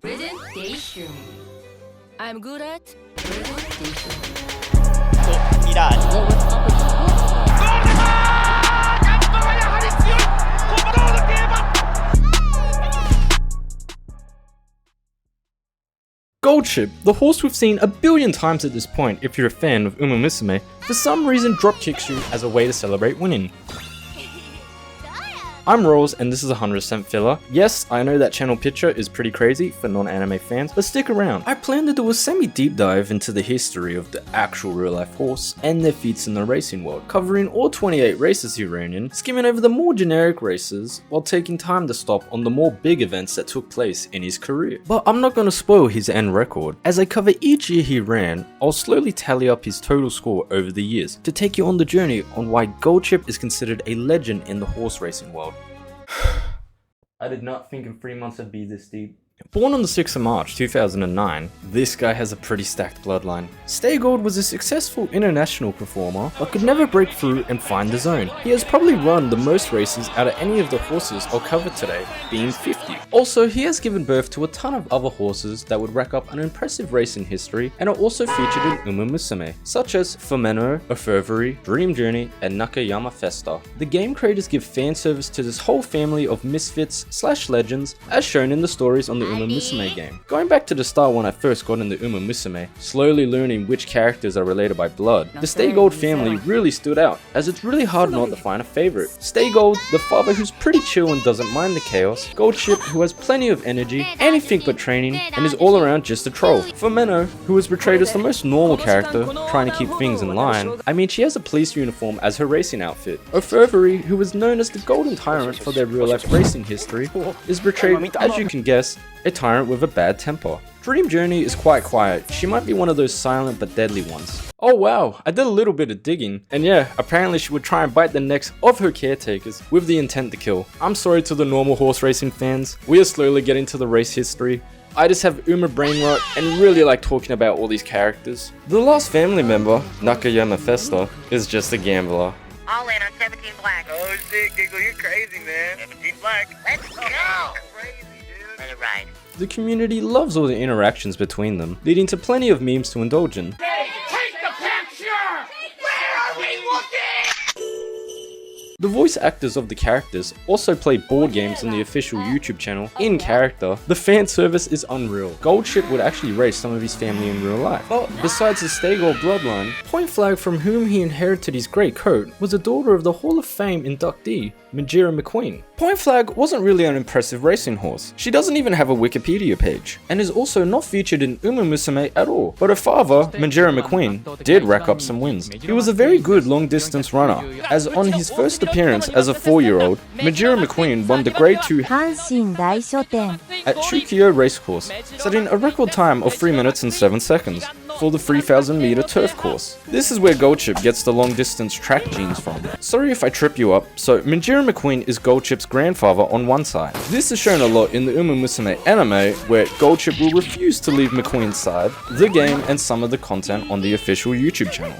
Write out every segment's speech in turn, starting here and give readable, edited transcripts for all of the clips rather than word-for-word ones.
Presentation. I'm good at presentation. Goldship, the horse we've seen a billion times at this point if you're a fan of Umamusume, for some reason dropkicks you as a way to celebrate winning. I'm Rolls and this is 100% filler. Yes, I know that channel picture is pretty crazy for non-anime fans, but stick around. I plan to do a semi-deep dive into the history of the actual real-life horse and their feats in the racing world, covering all 28 races he ran in, skimming over the more generic races, while taking time to stop on the more big events that took place in his career. But I'm not going to spoil his end record. As I cover each year he ran, I'll slowly tally up his total score over the years, to take you on the journey on why Goldship is considered a legend in the horse racing world. I did not think in 3 months I'd be this deep. Born on the 6th of March 2009, this guy has a pretty stacked bloodline. Stay Gold was a successful international performer, but could never break through and find the zone. He has probably run the most races out of any of the horses I'll cover today, being 50. Also, he has given birth to a ton of other horses that would rack up an impressive racing history and are also featured in Umamusume, such as Fumeno, Ofurvery, Dream Journey, and Nakayama Festa. The game creators give fan service to this whole family of misfits / legends, as shown in the stories on the Umamusume game. Going back to the start when I first got into Umamusume, slowly learning which characters are related by blood, the Stay Gold family really stood out, as it's really hard not to find a favorite. Stay Gold, the father who's pretty chill and doesn't mind the chaos, Goldship who has plenty of energy, anything but training, and is all around just a troll. Fumeno, who is portrayed as the most normal character, trying to keep things in line. I mean, she has a police uniform as her racing outfit. Ofurvery, who is known as the Golden Tyrant for their real life racing history, is portrayed, as you can guess, a tyrant with a bad temper. Dream Journey is quite quiet. She might be one of those silent but deadly ones. Oh wow, I did a little bit of digging, and yeah, apparently she would try and bite the necks of her caretakers with the intent to kill. I'm sorry to the normal horse racing fans, we are slowly getting to the race history. I just have Uma brain rot and really like talking about all these characters. The last family member, Nakayama Festa, is just a gambler. All in on 17 black. Oh shit, Giggle, you're crazy, man. 17 black. Let's go. Crazy, dude. Let it ride. The community loves all the interactions between them, leading to plenty of memes to indulge in. Hey, take the picture! Where are we looking? The voice actors of the characters also play board games on the official YouTube channel in character. The fan service is unreal. Goldship would actually race some of his family in real life. But besides the Stay Gold bloodline, Point Flag, from whom he inherited his grey coat, was a daughter of the Hall of Fame inductee, Majira McQueen. Point Flag wasn't really an impressive racing horse. She doesn't even have a Wikipedia page, and is also not featured in Umamusume at all. But her father, Majira McQueen, did rack up some wins. He was a very good long distance runner, as on his first appearance as a 4-year-old, Majira McQueen won the Grade 2 at Chukyo Racecourse, setting a record time of 3 minutes and 7 seconds for the 3,000 meter turf course. This is where Goldship gets the long distance track genes from. Sorry if I trip you up, so Majira McQueen is Goldship's grandfather on one side. This is shown a lot in the Umamusume anime, where Goldship will refuse to leave McQueen's side, the game, and some of the content on the official YouTube channel.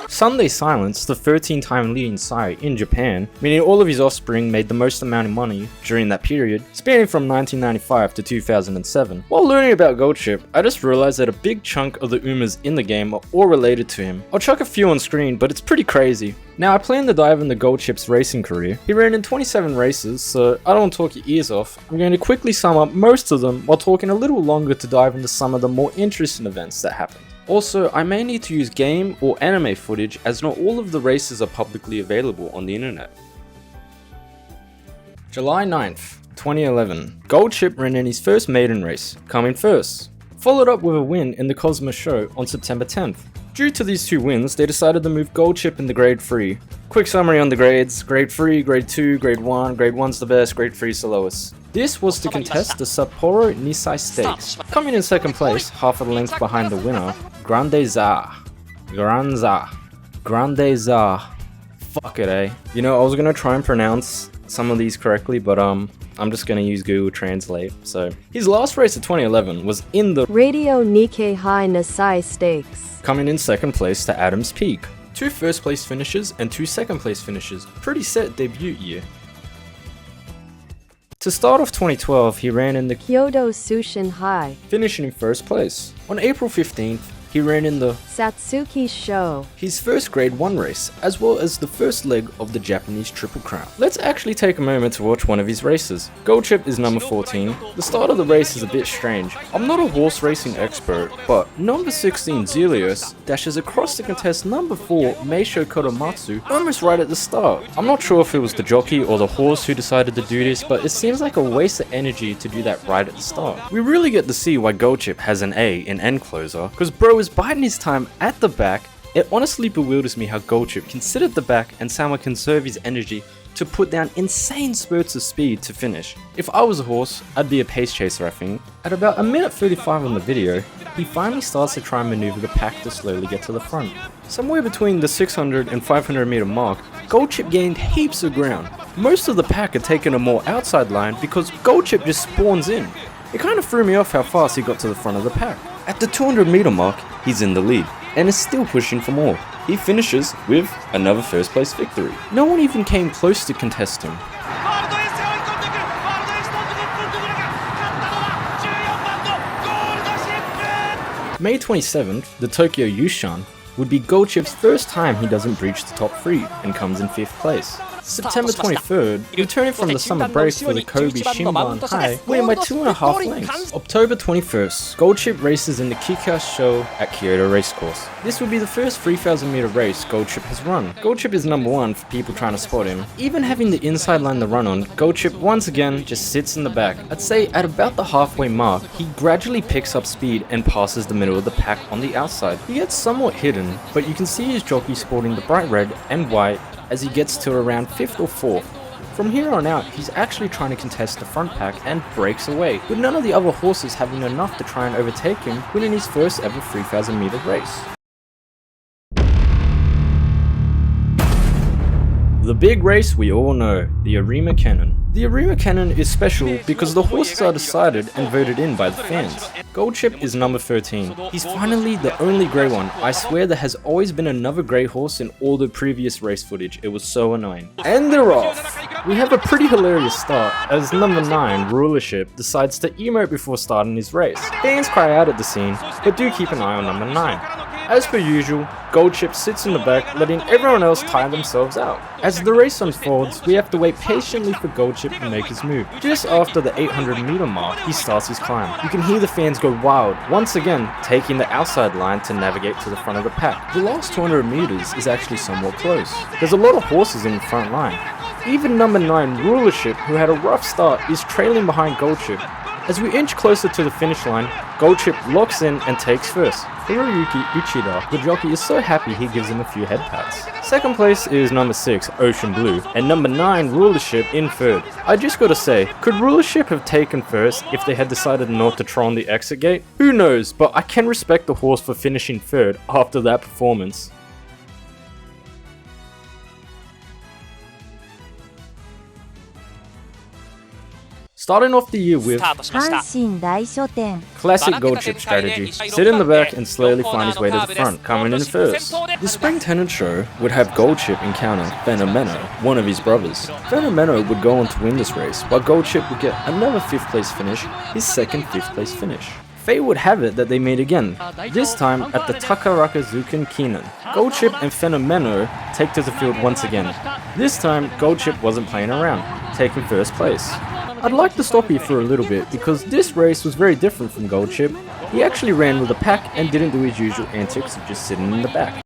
Sunday Silence, the 13-time leading sire in Japan, meaning all of his offspring made the most amount of money during that period, spanning from 1995 to 2007. While learning about Goldship, I just realized that a big chunk of the Umas in the game are all related to him. I'll chuck a few on screen, but it's pretty crazy. Now, I plan to dive into Goldship's racing career. He ran in 27 races, so I don't want to talk your ears off. I'm going to quickly sum up most of them while talking a little longer to dive into some of the more interesting events that happened. Also, I may need to use game or anime footage, as not all of the races are publicly available on the internet. July 9th, 2011. Goldship ran in his first maiden race, coming first, followed up with a win in the Cosmos Show on September 10th. Due to these 2 wins, they decided to move Goldship into Grade 3. Quick summary on the grades: Grade 3, Grade 2, Grade 1, Grade 1's the best, Grade 3's the lowest. This was to contest the Sapporo Nisai Stakes. Coming in second place, half a length behind the winner, Grande Za. Fuck it, eh? You know, I was gonna try and pronounce some of these correctly, but I'm just gonna use Google Translate. So, his last race of 2011 was in the Radio Nikkei High Nisai Stakes. Coming in second place to Adams Peak. 2 first place finishes and 2 second place finishes. Pretty set debut year. To start off 2012, he ran in the Kyoto Sushin High, finishing in first place. On April 15th, he ran in the Satsuki Show, his first grade 1 race, as well as the first leg of the Japanese Triple Crown. Let's actually take a moment to watch one of his races. Gold Chip is number 14. The start of the race is a bit strange. I'm not a horse racing expert, but number 16 Zelios dashes across to contest number 4 Meisho Kodomatsu almost right at the start. I'm not sure if it was the jockey or the horse who decided to do this, but it seems like a waste of energy to do that right at the start. We really get to see why Gold Chip has an A in end closer, because bro is biding his time at the back. It honestly bewilders me how Gold Chip can sit at the back and someone conserve his energy to put down insane spurts of speed to finish. If I was a horse, I'd be a pace chaser, I think. At about a minute 35 on the video, he finally starts to try and maneuver the pack to slowly get to the front. Somewhere between the 600 and 500 meter mark, Gold Chip gained heaps of ground. Most of the pack had taken a more outside line because Gold Chip just spawns in. It kind of threw me off how fast he got to the front of the pack. At the 200 meter mark, he's in the lead, and is still pushing for more. He finishes with another first place victory. No one even came close to contest him. May 27th, the Tokyo Yushan, would be Gold Chip's first time he doesn't breach the top 3 and comes in 5th place. September 23rd, returning from the summer break for the Kobe Shinban High, winning by 2.5 lengths. October 21st, Gold Chip races in the Kika Show at Kyoto Racecourse. This would be the first 3,000 meter race Gold Chip has run. Gold Chip is number 1 for people trying to spot him. Even having the inside line to run on, Gold Chip once again just sits in the back. I'd say at about the halfway mark, he gradually picks up speed and passes the middle of the pack on the outside. He gets somewhat hidden, but you can see his jockey sporting the bright red and white as he gets to around 5th or 4th. From here on out, he's actually trying to contest the front pack and breaks away, with none of the other horses having enough to try and overtake him, winning his first ever 3,000 meter race. The big race we all know, the Arima Cannon. The Arima Cannon is special because the horses are decided and voted in by the fans. Gold Chip is number 13. He's finally the only grey one. I swear there has always been another grey horse in all the previous race footage. It was so annoying. And they're off! We have a pretty hilarious start as number 9, Rulership, decides to emote before starting his race. Fans cry out at the scene, but do keep an eye on number 9. As per usual, Gold Chip sits in the back, letting everyone else tire themselves out. As the race unfolds, we have to wait patiently for Gold Chip to make his move. Just after the 800 meter mark, he starts his climb. You can hear the fans go wild, once again taking the outside line to navigate to the front of the pack. The last 200 meters is actually somewhat close. There's a lot of horses in the front line. Even number 9, Rulership, who had a rough start, is trailing behind Gold Chip. As we inch closer to the finish line, Gold Chip locks in and takes first. Hiroyuki Uchida, the jockey, is so happy he gives him a few head pats. Second place is number 6, Ocean Blue, and number 9, Rulership, in third. I just gotta say, could Rulership have taken first if they had decided not to try on the exit gate? Who knows, but I can respect the horse for finishing third after that performance. Starting off the year with 阪神大書店 classic Gold Chip strategy. Sit in the back and slowly find his way to the front, coming in first. The spring tenant show would have Gold Chip encounter Fenomeno, one of his brothers. Fenomeno would go on to win this race, while Gold Chip would get another 5th place finish, his second 5th place finish. Fate would have it that they meet again, this time at the Takarakazuken Kinan. Gold Chip and Fenomeno take to the field once again. This time, Gold Chip wasn't playing around, taking first place. I'd like to stop here for a little bit because this race was very different from Gold Chip. He actually ran with a pack and didn't do his usual antics of just sitting in the back.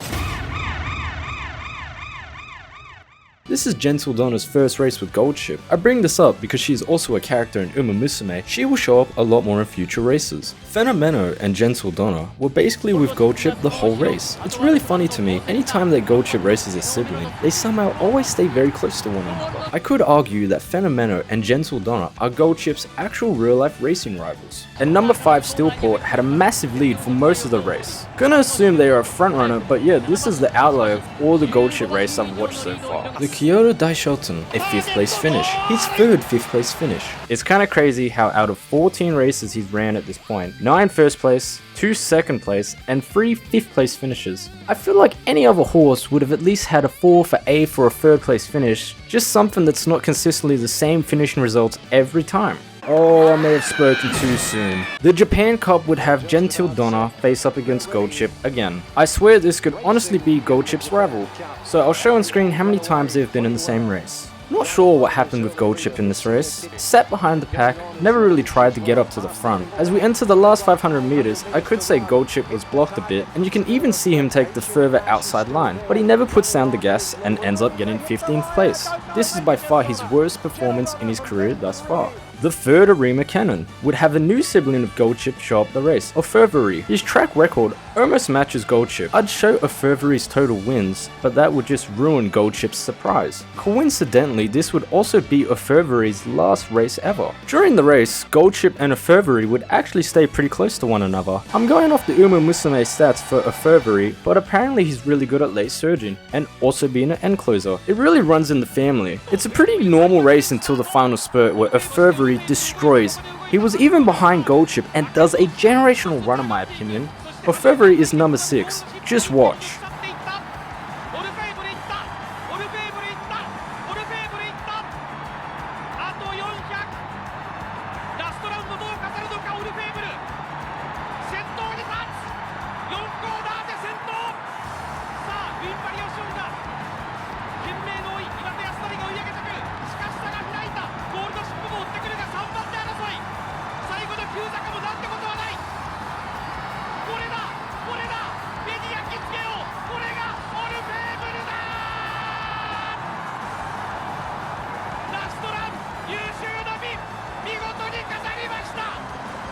This is Gentle Donna's first race with Gold Chip. I bring this up because she is also a character in Umamusume. She will show up a lot more in future races. Fenomeno and Gentle Donna were basically with Gold Chip the whole race. It's really funny to me, anytime that Gold Chip races a sibling, they somehow always stay very close to one another. I could argue that Fenomeno and Gentle Donna are Gold Chip's actual real life racing rivals. And number 5 Steelport had a massive lead for most of the race. Gonna assume they are a frontrunner, but yeah, this is the outlier of all the Gold Chip races I've watched so far. The Kyoto Daishoten, a 5th place finish. His 3rd 5th place finish. It's kinda crazy how out of 14 races he's ran at this point, 9 1st place, 2 2nd place, and 3 5th place finishes. I feel like any other horse would have at least had a 4 for a 3rd place finish, just something that's not consistently the same finishing results every time. Oh, I may have spoken too soon. The Japan Cup would have Gentil Donna face up against Goldchip again. I swear this could honestly be Goldchip's rival, so I'll show on screen how many times they've been in the same race. Not sure what happened with Goldchip in this race. Sat behind the pack, never really tried to get up to the front. As we enter the last 500 meters, I could say Goldchip was blocked a bit, and you can even see him take the further outside line, but he never puts down the gas and ends up getting 15th place. This is by far his worst performance in his career thus far. The 3rd Arima Cannon would have a new sibling of Goldchip show up the race, Ofurvary. His track record almost matches Goldchip. I'd show Ofurvary's total wins, but that would just ruin Goldchip's surprise. Coincidentally, this would also be Ofurvary's last race ever. During the race, Goldchip and Ofurvary would actually stay pretty close to one another. I'm going off the Umamusume stats for Ofurvary, but apparently he's really good at late surging, and also being an end closer. It really runs in the family. It's a pretty normal race until the final spurt where Ofurvary destroys. He was even behind Goldchip and does a generational run in my opinion. Ofurvary is number 6. Just watch.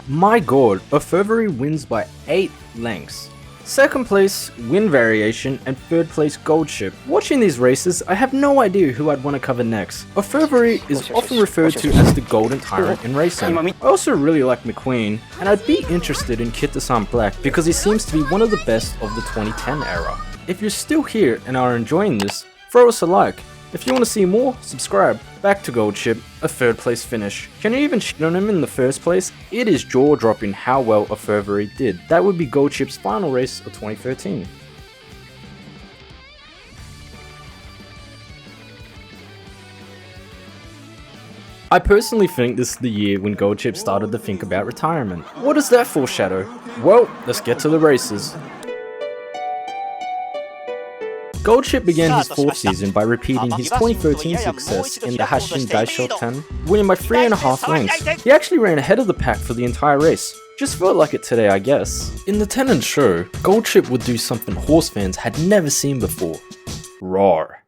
My god, Ofurvary wins by 8 lengths. 2nd place, win variation, and 3rd place, Goldchip. Watching these races, I have no idea who I'd want to cover next. Ofurvary is often referred to as the Golden Tyrant in racing. I also really like McQueen, and I'd be interested in Kitasan Black because he seems to be one of the best of the 2010 era. If you're still here and are enjoying this, throw us a like. If you want to see more, subscribe. Back to Goldchip, a 3rd place finish. Can you even shit on him in the 1st place? It is jaw-dropping how well Ofurvary did. That would be Goldchip's final race of 2013. I personally think this is the year when Goldchip started to think about retirement. What does that foreshadow? Well, let's get to the races. Goldchip began his 4th season by repeating his 2013 success in the Hanshin Daishoten, winning by 3.5 lengths. He actually ran ahead of the pack for the entire race. Just felt like it today, I guess. In the Tenon show, Goldchip would do something horse fans had never seen before. Roar.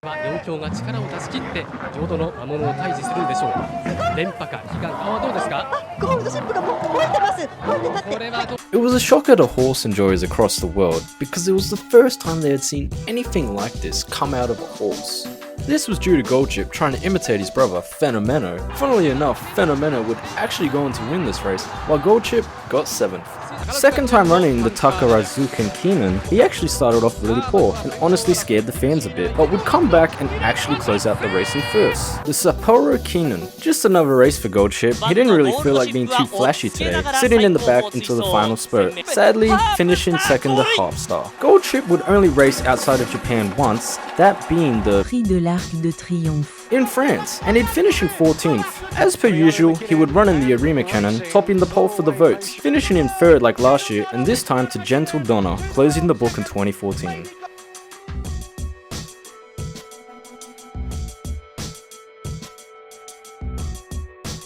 4強が力を出し切って浄土の魔物を退治するでしょう。連覇か悲願かはどうですか？ゴールドシップがもう燃えてます。燃えて立って。It was a shocker to horse enjoyers across the world because it was the first time they had seen anything like this come out of a horse. This was due to Goldchip trying to imitate his brother, Fenomeno. Funnily enough, Fenomeno would actually go on to win this race, while Goldchip got 7th. 2nd time running the Takarazuken Keenan, he actually started off really poor and honestly scared the fans a bit, but would come back and actually close out the race in 1st. The Sapporo Keenan, just another race for Goldchip. He didn't really feel like being too flashy today, sitting in the back until the final spurt, sadly finishing 2nd to Half-Star. Goldchip would only race outside of Japan once, that being the Prix de l'Arc de Triomphe in France, and he'd finish in 14th. As per usual, he would run in the Arima Cannon, topping the poll for the votes, finishing in 3rd like last year, and this time to Gentil Donna, closing the book in 2014.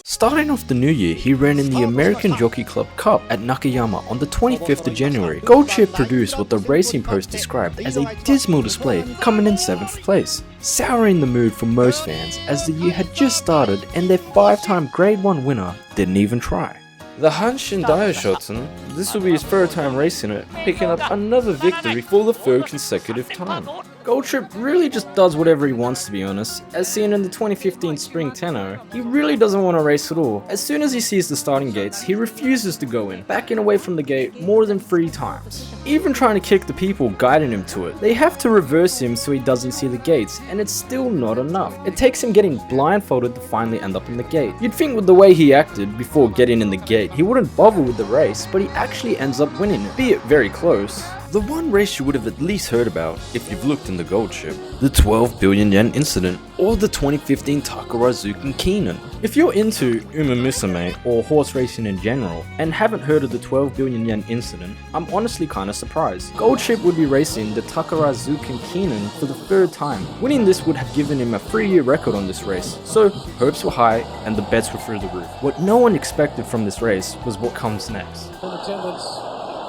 Starting off the new year, he ran in the American Jockey Club Cup at Nakayama on the 25th of January. Goldchip produced what the Racing Post described as a dismal display, coming in 7th place, souring the mood for most fans as the year had just started and their 5-time Grade 1 winner didn't even try. The Hanshin Daishoten, this will be his 3rd time racing it, picking up another victory for the 3rd consecutive time. Goldtrip really just does whatever he wants, to be honest. As seen in the 2015 Spring Tenno, he really doesn't want to race at all. As soon as he sees the starting gates, he refuses to go in, backing away from the gate more than 3 times. Even trying to kick the people guiding him to it. They have to reverse him so he doesn't see the gates, and it's still not enough. It takes him getting blindfolded to finally end up in the gate. You'd think with the way he acted before getting in the gate, he wouldn't bother with the race, but he actually ends up winning it, be it very close. The one race you would have at least heard about if you've looked in the gold chip, the 12 billion yen incident, or the 2015 Takarazuki Keenan. If you're into Umamusume or horse racing in general and haven't heard of the 12 billion yen incident, I'm honestly kinda surprised. Gold chip would be racing the Takarazuki Keenan for the 3rd time. Winning this would have given him a 3-year record on this race, so hopes were high and the bets were through the roof. What no one expected from this race was what comes next. In attendance,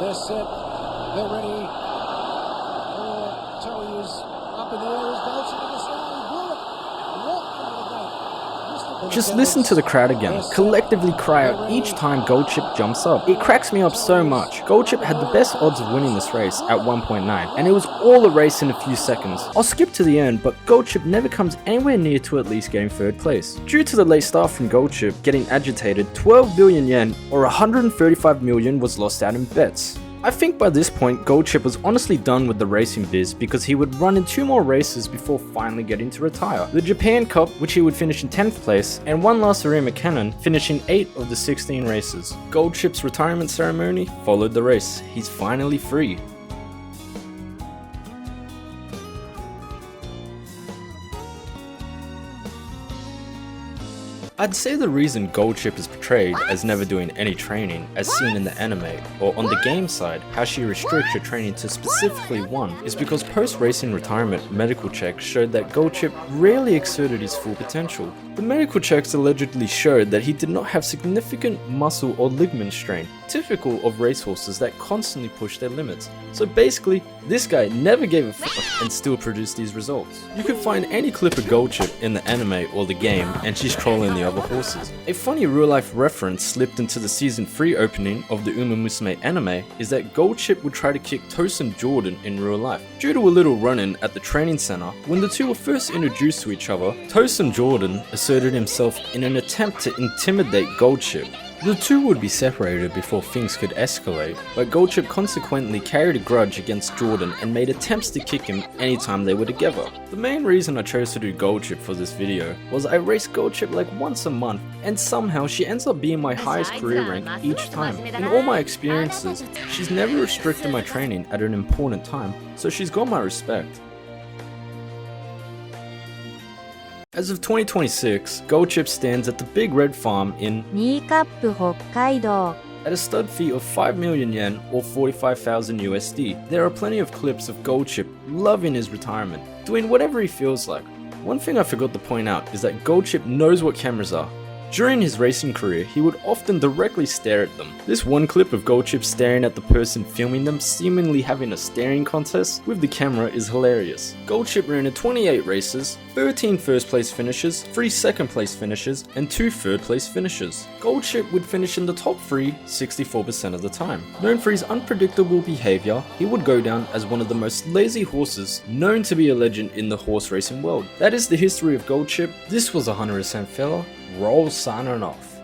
they're set. They're ready. Terry is up in the air. Is bouncing in the sky. Blew it. Walked into the gate. Just listen to the crowd again, collectively cry out each time Gold Chip jumps up. It cracks me up so much. Gold Chip had the best odds of winning this race at 1.9, and it was all a race in a few seconds. I'll skip to the end, but Gold Chip never comes anywhere near to at least getting 3rd place. Due to the late start from Gold Chip getting agitated, 12 billion yen or 135 million was lost out in bets. I think by this point, Gold Chip was honestly done with the racing biz because he would run in 2 more races before finally getting to retire. The Japan Cup, which he would finish in 10th place, and one last Arima Cannon, finishing 8 of the 16 races. Gold Chip's retirement ceremony followed the race. He's finally free. I'd say the reason Gold Chip is portrayed as never doing any training, as seen in the anime, or on the game side, how she restricts her training to specifically one, is because post-racing retirement medical checks showed that Gold Chip rarely exerted his full potential. The medical checks allegedly showed that he did not have significant muscle or ligament strain, typical of racehorses that constantly push their limits. So basically, this guy never gave a fuck and still produced these results. You can find any clip of Gold Chip in the anime or the game, and she's trolling the other horses. A funny real-life reference slipped into the season 3 opening of the Umamusume anime is that Gold Chip would try to kick Tosin Jordan in real life. Due to a little run-in at the training center, when the two were first introduced to each other, Tosin Jordan asserted himself in an attempt to intimidate Gold Chip. The two would be separated before things could escalate, but Gold Chip consequently carried a grudge against Jordan and made attempts to kick him anytime they were together. The main reason I chose to do Gold Chip for this video was I race Gold Chip like once a month, and somehow she ends up being my highest career rank each time. In all my experiences, she's never restricted my training at an important time, so she's got my respect. As of 2026, Gold Chip stands at the Big Red Farm in 新カップ北海道 at a stud fee of 5 million yen or 45,000 USD. There are plenty of clips of Gold Chip loving his retirement, doing whatever he feels like. One thing I forgot to point out is that Gold Chip knows what cameras are. During his racing career, he would often directly stare at them. This one clip of Gold Chip staring at the person filming them, seemingly having a staring contest with the camera, is hilarious. Gold Chip ran in 28 races, 13 first place finishes, 3 second place finishes, and 2 third place finishes. Gold Chip would finish in the top 3 64% of the time. Known for his unpredictable behavior, he would go down as one of the most lazy horses known to be a legend in the horse racing world. That is the history of Gold Chip. This was 100% filler. Roll signing off.